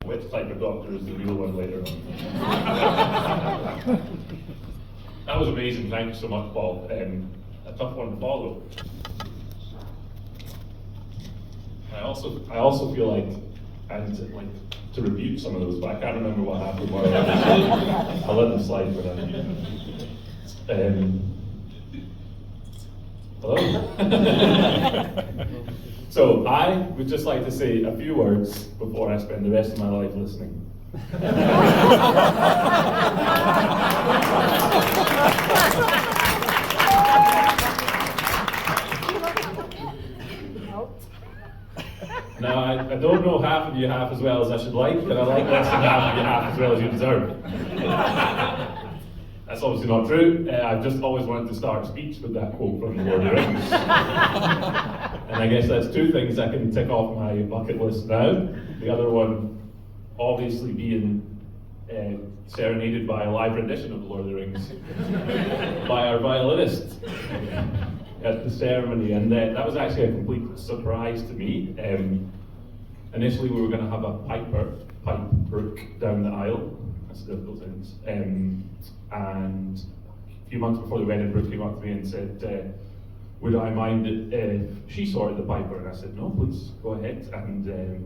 which type of doctor is the real one later on. That was amazing, thank you so much, Paul. A tough one to follow. I also feel like I need to rebuke some of those, but I can't remember what happened. I'll let them slide for that. Hello? So I would just like to say a few words before I spend the rest of my life listening. Now, I don't know half of you half as well as I should like, and I like less than half of you half as well as you deserve. That's obviously not true. I've just always wanted to start a speech with that quote from the Lord of the Rings. And I guess that's two things I can tick off my bucket list now. The other one, obviously being serenaded by a live rendition of the Lord of the Rings by our violinist at the ceremony, and that was actually a complete surprise to me. Initially we were going to have a pipe brook down the aisle, that's the difficult things, and a few months before the wedding, Brooke came up to me and said, would I mind if she sorted the piper? And I said, no, please, go ahead. And a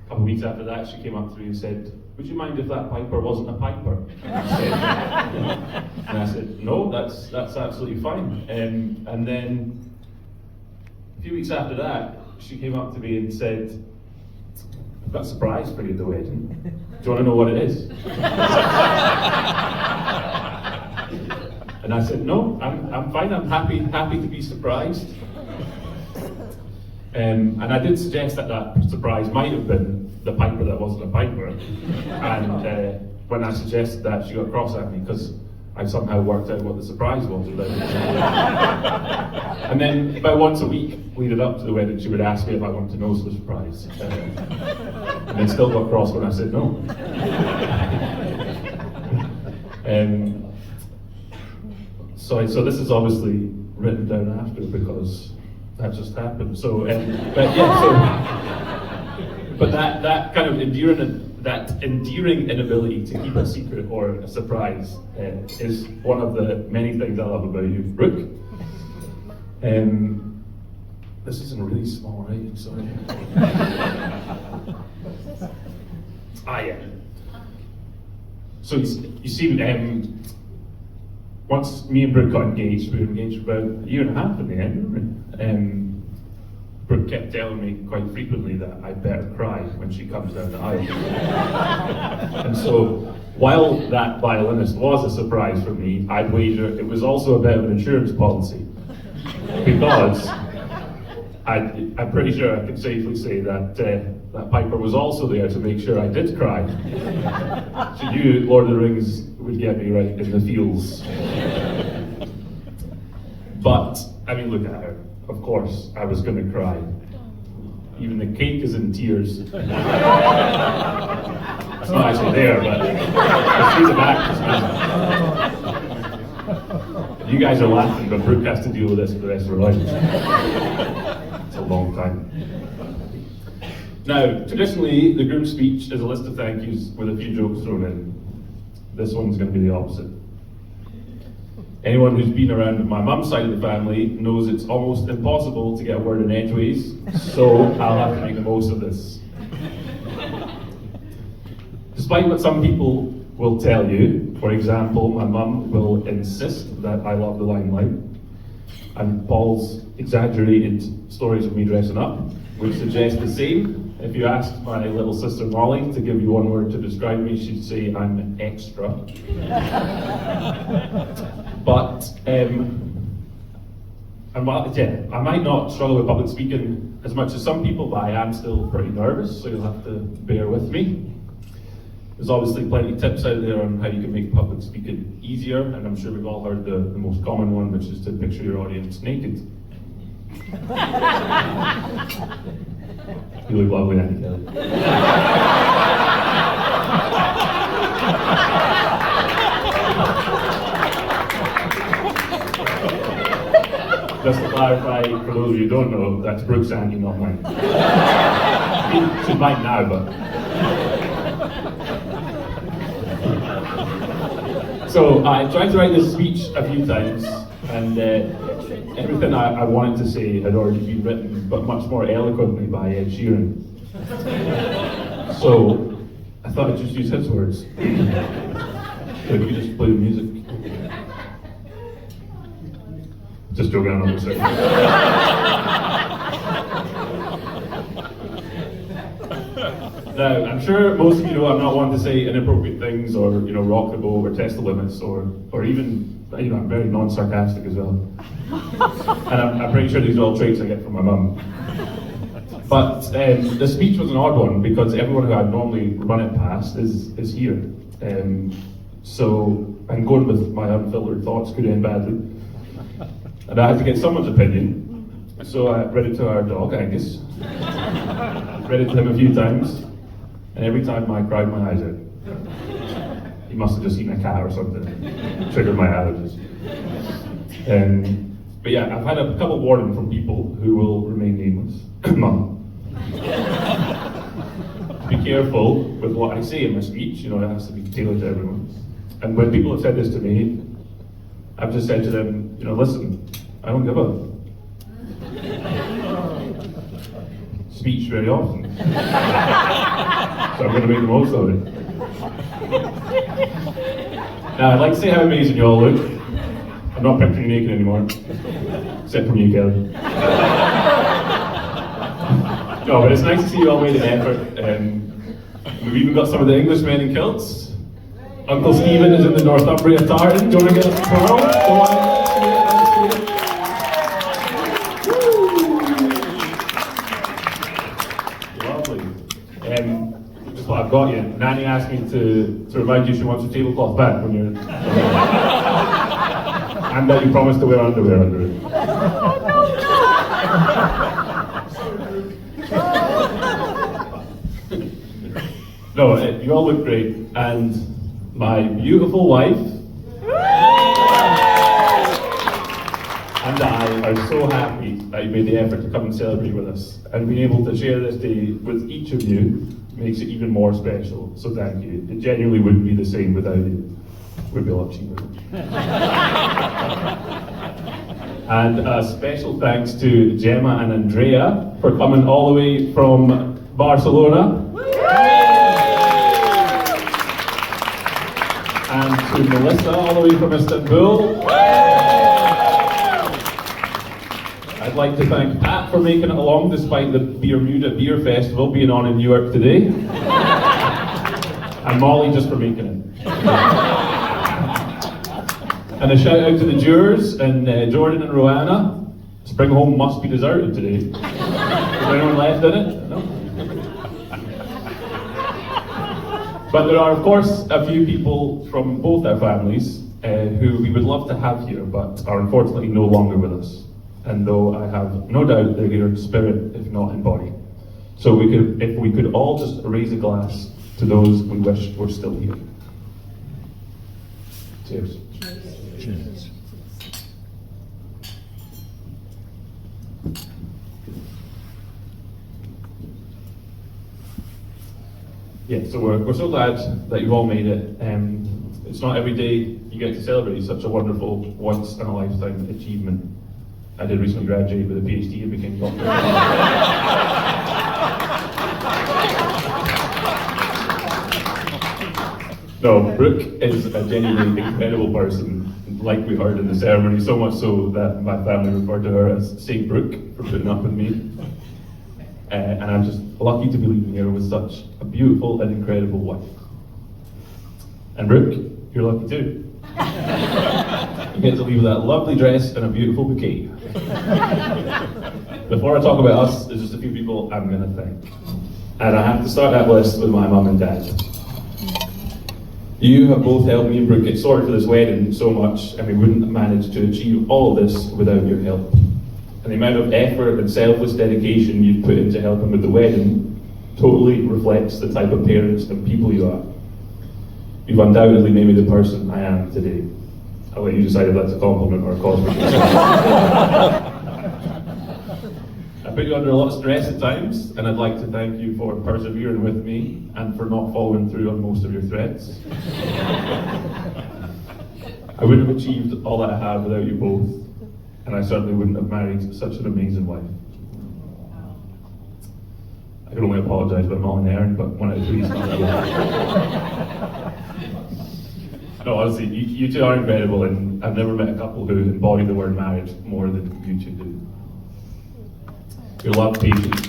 couple of weeks after that, she came up to me and said, would you mind if that piper wasn't a piper? And I said, no, that's absolutely fine. And then a few weeks after that, she came up to me and said, I've got a surprise for you at the wedding. Do you want to know what it is? And I said, no, I'm fine, I'm happy to be surprised. And I did suggest that surprise might have been the piper that wasn't a piper. And when I suggested that, she got cross at me because I somehow worked out what the surprise was. And then about once a week, leading up to the wedding, she would ask me if I wanted to know the surprise. And then still got cross when I said no. So this is obviously written down after because that just happened. But that kind of endearing inability to keep a secret or a surprise is one of the many things I love about you, Brooke. This is in really small writing, sorry. Yeah. So you see, once me and Brooke got engaged, we were engaged for about a year and a half in the end, weren't we? Brooke kept telling me quite frequently that I better cry when she comes down the aisle. And so, while that violinist was a surprise for me, I'd wager it was also a bit of an insurance policy. Because I'm pretty sure I can safely say that that piper was also there to make sure I did cry. She knew Lord of the Rings would get me right in the feels. But, I mean, look at her. Of course, I was going to cry. Even the cake is in tears. It's not actually there, but I see the back. You guys are laughing, but Brooke has to deal with this for the rest of her life. It's a long time. Now, traditionally, the groom's speech is a list of thank yous with a few jokes thrown in. This one's going to be the opposite. Anyone who's been around my mum's side of the family knows it's almost impossible to get a word in edgeways, so I'll have to make the most of this. Despite what some people will tell you, for example, my mum will insist that I love the limelight, and Paul's exaggerated stories of me dressing up would suggest the same. If you asked my little sister Molly to give you one word to describe me, she'd say I'm an extra. But I might not struggle with public speaking as much as some people, but I am still pretty nervous, so you'll have to bear with me. There's obviously plenty of tips out there on how you can make public speaking easier, and I'm sure we've all heard the most common one, which is to picture your audience naked. You look lovely, Andy Kelly. Just to clarify, for those of you who don't know, that's Brooke's Andy, not mine. She's mine now, but... So I tried to write this speech a few times, and everything I wanted to say had already been written, but much more eloquently by Ed Sheeran. So I thought I'd just use his words. So if you just play the music. Just joking, I'm not saying. Now, I'm sure most of you know I'm not one to say inappropriate things or, rock the boat or test the limits or even, I'm very non-sarcastic as well. And I'm pretty sure these are all traits I get from my mum. But the speech was an odd one because everyone who I'd normally run it past is here. So I'm going with my unfiltered thoughts, could end badly. And I had to get someone's opinion. So I read it to our dog, Angus. Read it to him a few times. And every time I cried my eyes out. He must have just eaten a cat or something. Triggered my allergies. But yeah, I've had a couple warnings from people who will remain nameless. Mum. Be careful with what I say in my speech, it has to be tailored to everyone. And when people have said this to me, I've just said to them, listen, I don't give a speech very often. So I'm going to make the most of it. Now, I'd like to say how amazing you all look. I'm not picturing you naked anymore. Except from you, Kelly. No, but it's nice to see you all made an effort. We've even got some of the Englishmen in kilts. Uncle Stephen is in the Northumbria tartan. Do you want to get a promo? Lovely. Just what I've got you. Nanny asked me to remind you she wants your tablecloth back when you're... and that you promised to wear underwear under it. No, you all look great, and my beautiful wife and I are so happy that you made the effort to come and celebrate with us, and being able to share this day with each of you makes it even more special, so thank you. It genuinely wouldn't be the same without you. It would be a lot cheaper. And a special thanks to Gemma and Andrea for coming all the way from Barcelona. And to Melissa, all the way from Istanbul. I'd like to thank Pat for making it along despite the Bermuda Beer Festival being on in New York today. And Molly just for making it. And a shout out to the jurors and Jordan and Roanna. Spring Home must be deserted today. Is there anyone left in it? No? But there are, of course, a few people from both our families who we would love to have here, but are unfortunately no longer with us. And though I have no doubt they're here in spirit, if not in body. So if we could all just raise a glass to those we wish were still here. Cheers. Cheers. Yeah, so we're so glad that you've all made it. It's not every day you get to celebrate such a wonderful, once-in-a-lifetime achievement. I did recently graduate with a PhD and became a doctor. No, Brooke is a genuinely incredible person, like we heard in the ceremony, so much so that my family referred to her as Saint Brooke for putting up with me. And I'm just lucky to be leaving here with such a beautiful and incredible wife. And Brooke, you're lucky too. You get to leave with that lovely dress and a beautiful bouquet. Before I talk about us, there's just a few people I'm going to thank. And I have to start that list with my mum and dad. You have both helped me and Brooke get sorted for this wedding so much, and we wouldn't have managed to achieve all of this without your help. And the amount of effort and selfless dedication you've put into helping with the wedding totally reflects the type of parents and people you are. You've undoubtedly made me the person I am today. I'll let you decide if that's a compliment or a cause for concern. I put you under a lot of stress at times, and I'd like to thank you for persevering with me and for not following through on most of your threats. I wouldn't have achieved all that I have without you both, and I certainly wouldn't have married such an amazing wife. I can only apologise about Molly and Aaron, but 1 out of 3 is not that well. No, honestly, you two are incredible, and I've never met a couple who embody the word marriage more than you two do. Your love, patience.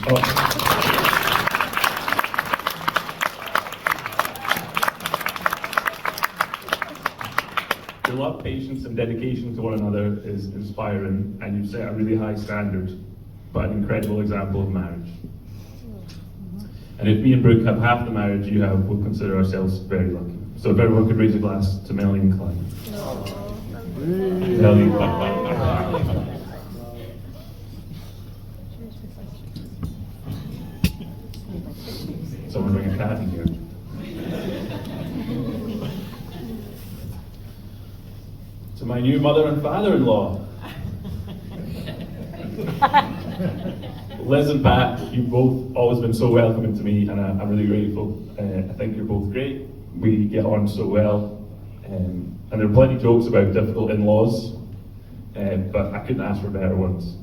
Your love, patience, and dedication to one another is inspiring, and you've set a really high standard, but an incredible example of marriage. And if me and Brooke have half the marriage you have, we'll consider ourselves very lucky. So if everyone could raise a glass to Melanie and Clyde. Melanie. Someone bring a cat in here. To my new mother and father-in-law. Liz and Pat, you've both always been so welcoming to me, and I'm really grateful. I think you're both great. We get on so well. And there are plenty of jokes about difficult in-laws, but I couldn't ask for better ones.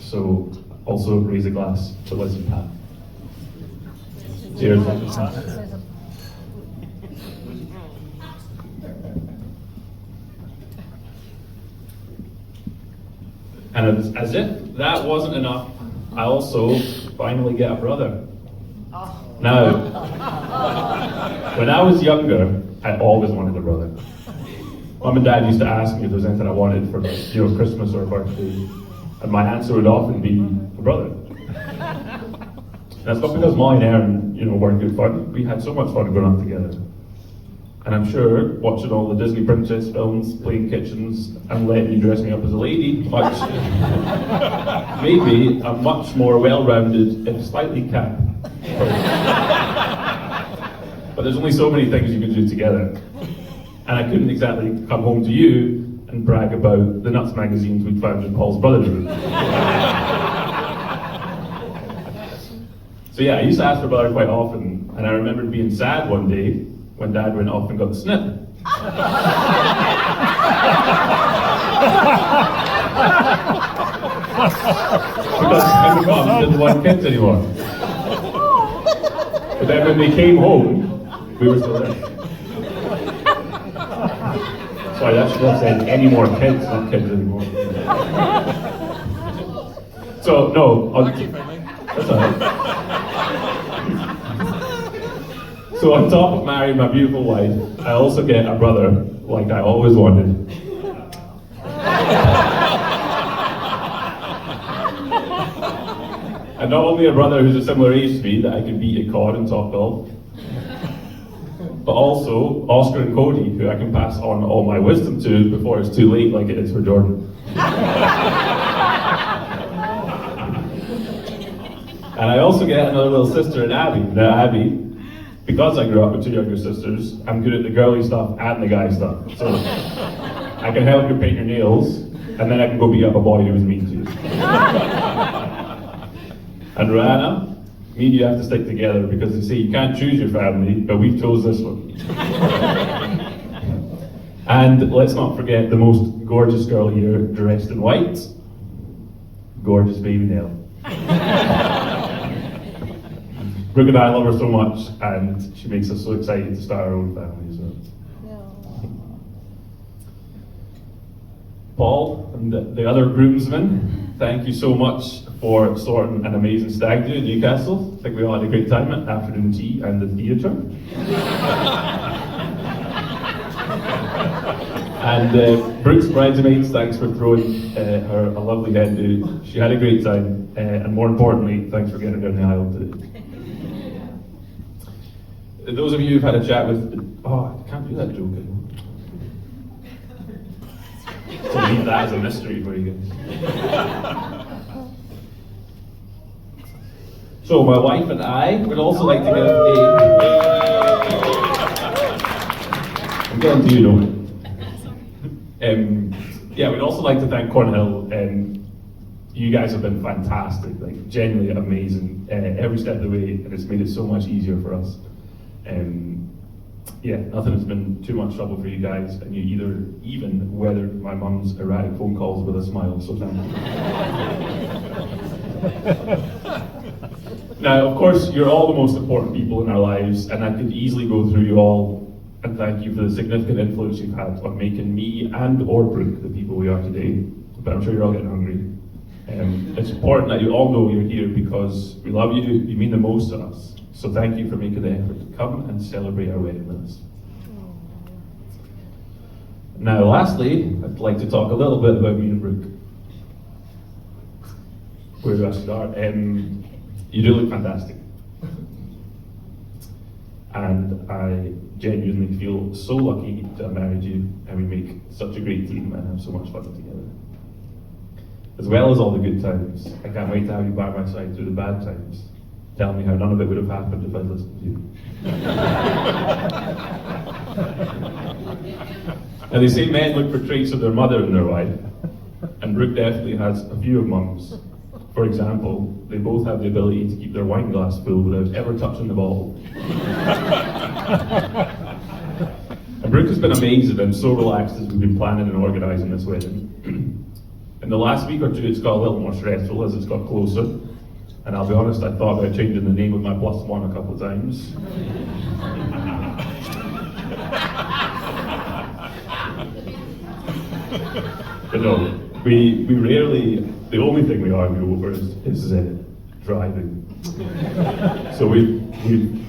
So also raise a glass to Liz and Pat. Cheers. And as if that wasn't enough, I also finally get a brother. Now, when I was younger, I always wanted a brother. Mum and Dad used to ask me if there was anything I wanted for, Christmas or a birthday, and my answer would often be a brother. That's not because Molly and Aaron, weren't good fun. We had so much fun growing up together. And I'm sure watching all the Disney princess films, playing kitchens, and letting you dress me up as a lady, maybe a much more well-rounded, if slightly camp person. But there's only so many things you can do together. And I couldn't exactly come home to you and brag about the Nuts magazines we'd found in Paul's brother's room. So yeah, I used to ask for a brother quite often, and I remembered being sad one day when Dad went off and got the snip. Because my mom didn't want kids anymore. But then when they came home, we were still there. Sorry, that should have said any more kids, not kids anymore. So, no, that's all right. So on top of marrying my beautiful wife, I also get a brother, like I always wanted. And not only a brother who's a similar age to me that I can beat at COD and top golf, but also Oscar and Cody, who I can pass on all my wisdom to before it's too late, like it is for Jordan. And I also get another little sister in Abby. Now Abby, because I grew up with 2 younger sisters, I'm good at the girly stuff and the guy stuff. So I can help you paint your nails, and then I can go beat up a boy who was mean to you. And Rihanna, me and you have to stick together because they say you can't choose your family, but we chose this one. And let's not forget the most gorgeous girl here, dressed in white. Gorgeous baby Nell. Brooke and I love her so much, and she makes us so excited to start our own family as well. Paul and the other groomsmen, thank you so much for sorting an amazing stag do in Newcastle. I think we all had a great time at afternoon tea and the theatre. And Brooke's bridesmaids, thanks for throwing her a lovely head do. She had a great time, and more importantly, thanks for getting her down the aisle today. Those of you who've had a chat with, I can't do that joke anymore. So leave that as a mystery for you guys. So my wife and I would also like to give I'm getting to you, don't we'd also like to thank Cornhill. You guys have been fantastic, like genuinely amazing every step of the way, and it's made it so much easier for us. Yeah, nothing has been too much trouble for you guys, and you even weathered my mum's erratic phone calls with a smile, so thank you. Now, of course, you're all the most important people in our lives, and I could easily go through you all and thank you for the significant influence you've had on making me and or Brooke the people we are today, but I'm sure you're all getting hungry. It's important that you all know you're here because we love you, you mean the most to us. So thank you for making the effort to come and celebrate our wedding with us. Now lastly, I'd like to talk a little bit about me and Brooke. Where do I start? You do look fantastic. And I genuinely feel so lucky to have married you, and we make such a great team and have so much fun together. As well as all the good times, I can't wait to have you by my side through the bad times. Tell me how none of it would have happened if I'd listened to you. Now they say men look for traits of their mother in their wife, and Brooke definitely has a few of Mum's. For example, they both have the ability to keep their wine glass full without ever touching the bottle. And Brooke has been amazing and so relaxed as we've been planning and organising this wedding. In the last week or two, it's got a little more stressful as it's got closer. And I'll be honest, I thought about changing the name of my plus one a couple of times. But no, we rarely, the only thing we argue over is driving. So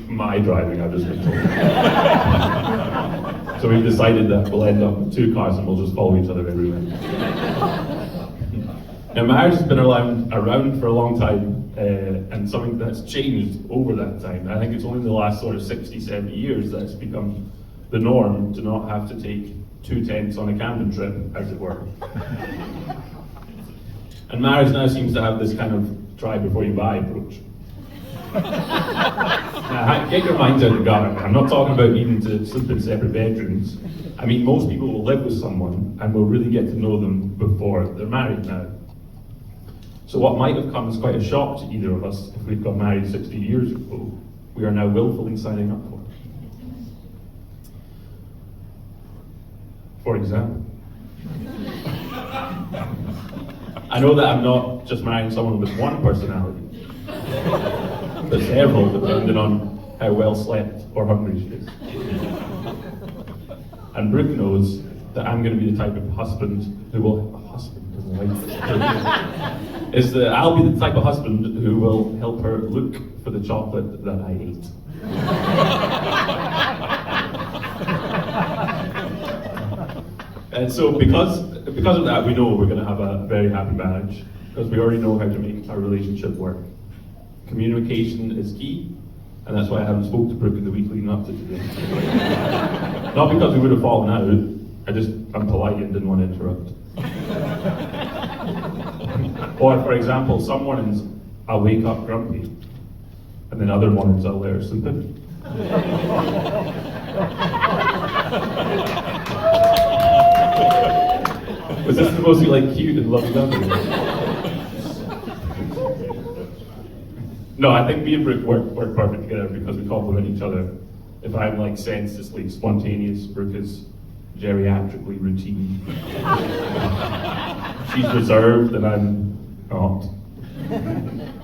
my driving, I've just been told. So we've decided that we'll end up with two cars and we'll just follow each other everywhere. Now marriage has been around for a long time, and something that's changed over that time. I think it's only in the last sort of 60, 70 years that it's become the norm to not have to take 2 tents on a camping trip, as it were. And marriage now seems to have this kind of try before you buy approach. Now, get your minds out of the gutter. I'm not talking about needing to sleep in separate bedrooms. I mean, most people will live with someone and will really get to know them before they're married now. So what might have come as quite a shock to either of us if we'd got married 60 years ago, we are now willfully signing up for. For example, I know that I'm not just marrying someone with one personality, but several, depending on how well slept or hungry she is. And Brooke knows that I'm going to be the type of husband who will, I'll be the type of husband who will help her look for the chocolate that I ate. And so because of that, we know we're going to have a very happy marriage, because we already know how to make our relationship work. Communication is key, and that's why I haven't spoken to Brooke in the week leading up to today. Not because we would have fallen out, I'm polite and didn't want to interrupt. Or for example, some mornings I'll wake up grumpy, and then other mornings I'll let her sleep in. Was this supposed to be like cute and lovey-dovey? No, I think me and Brooke work perfect together because we complement each other. If I'm like senselessly spontaneous, Brooke is geriatrically routine. She's reserved and I'm not.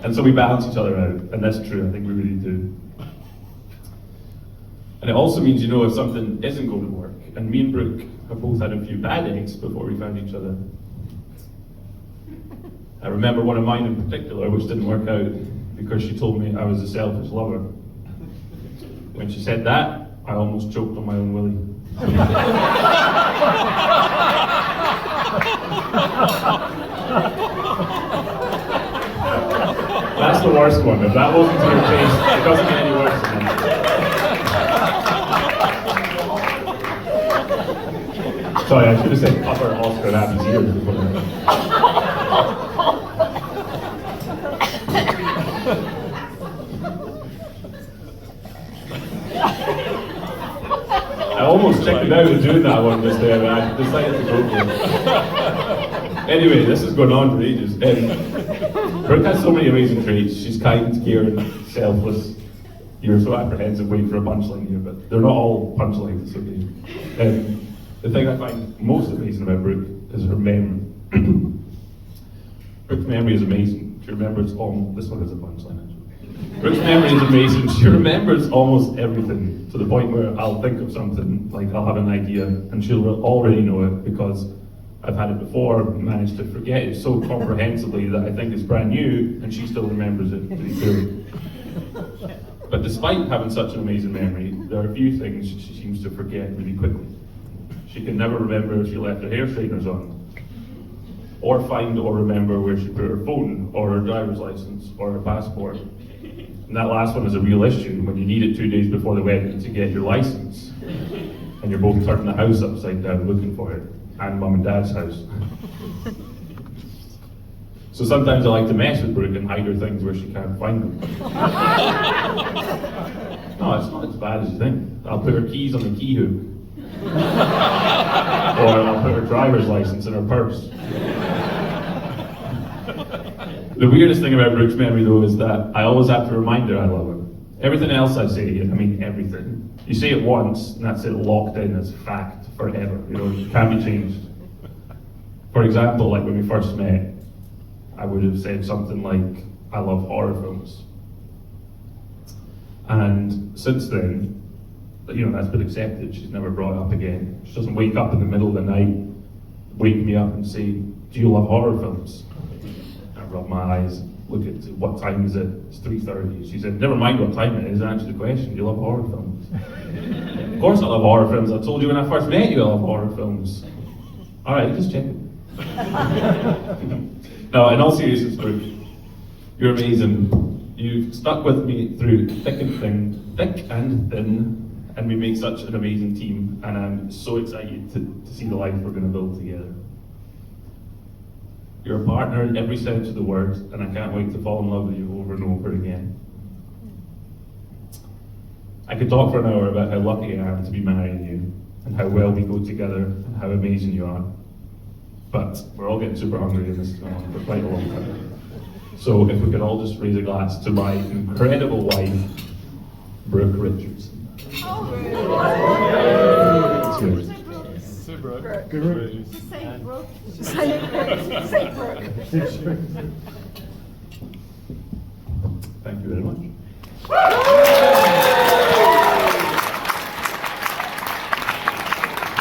And so we balance each other out, and that's true, I think we really do. And it also means, if something isn't going to work, and me and Brooke have both had a few bad eggs before we found each other. I remember one of mine in particular, which didn't work out because she told me I was a selfish lover. When she said that, I almost choked on my own willy. That's the worst one. If that wasn't to your taste, it doesn't get any worse than that. Sorry, I should have said upper Oscar Abby's ears before that. I almost checked it out of doing that one just there, but I decided to go for it. Anyway, this has gone on for ages. Brooke has so many amazing traits. She's kind, caring, selfless. You're so apprehensive waiting for a punchline here, but they're not all punchlines, it's okay. The thing I find most amazing about Brooke is her memory. Brooke's memory is amazing. She remembers this one is a punchline actually. Brooke's memory is amazing. She remembers almost everything to the point where I'll think of something, like I'll have an idea, and she'll already know it because I've had it before, managed to forget it so comprehensively that I think it's brand new, and she still remembers it pretty clearly. But despite having such an amazing memory, there are a few things she seems to forget really quickly. She can never remember if she left her hair straighteners on, or find or remember where she put her phone, or her driver's license, or her passport. And that last one is a real issue when you need it 2 days before the wedding to get your license, and you're both turning the house upside down looking for it, and mum and dad's house. So sometimes I like to mess with Brooke and hide her things where she can't find them. No, it's not as bad as you think. I'll put her keys on the key hook. Or I'll put her driver's license in her purse. The weirdest thing about Brooke's memory though is that I always have to remind her I love her. Everything else I say, I mean everything. You say it once and that's it locked in as fact forever. You know, it can't be changed. For example, like when we first met, I would have said something like, I love horror films. And since then, you know, that's been accepted. She's never brought it up again. She doesn't wake up in the middle of the night, wake me up and say, do you love horror films? I rub my eyes, look at what time is it? It's 3:30. She said, never mind what time it is, answer the question, do you love horror films? Of course I love horror films. I told you when I first met you I love horror films. Alright, just check it. No, in all seriousness, Brooke, you're amazing. You've stuck with me through thick and thin, and we make such an amazing team, and I'm so excited to see the life we're going to build together. You're a partner in every sense of the word, and I can't wait to fall in love with you over and over again. I could talk for an hour about how lucky I am to be marrying you, and how well we go together, and how amazing you are. But we're all getting super hungry and this is going on for quite a long time. So if we could all just raise a glass to my incredible wife, Brooke Richardson. Cheers. Say Brooke. Good. Just say Brooke. Say Brooke. Thank you very much.